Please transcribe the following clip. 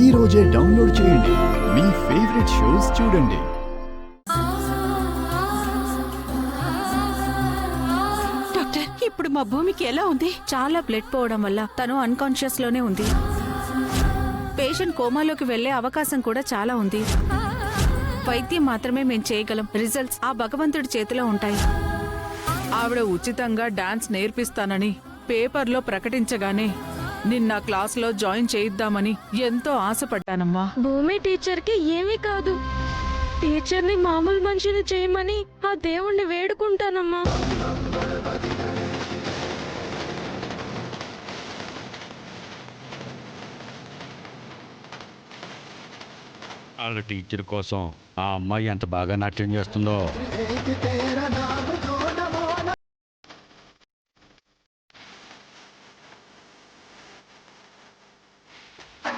ఈ రోజే డౌన్లోడ్ చేయండి. మీ ఫేవరెట్ షోస్ చూడండి. డాక్టర్, ఇప్పుడు మా భూమికి ఎలా ఉంది? చాలా బ్లడ్ పోవడం వల్ల తను అన్కాన్షియస్ లోనే ఉంది. పేషెంట్ కోమాలోకి వెళ్లే అవకాశం కూడా చాలా ఉంది. వైద్యం మాత్రమే మేం చేయగలం. రిజల్ట్స్ ఆ భగవంతుడి చేతిలో ఉంటాయి. ఆవిడ ఉచితంగా డాన్స్ నేర్పిస్తానని పేపర్లో ప్రకటించగానే నిన్న క్లాస్లో జాయిన్ చేయిద్దామని ఎంతో ఆశపడ్డానమ్మా. భూమి టీచర్కి ఏమీ కాదు. టీచర్ని మామూలు మనిషిని చేయమని ఆ దేవుణ్ణి వేడుకుంటానమ్మా. వాళ్ళ టీచర్ కోసం ఆ అమ్మాయి ఎంత బాగా నాట్యం చేస్తుందో.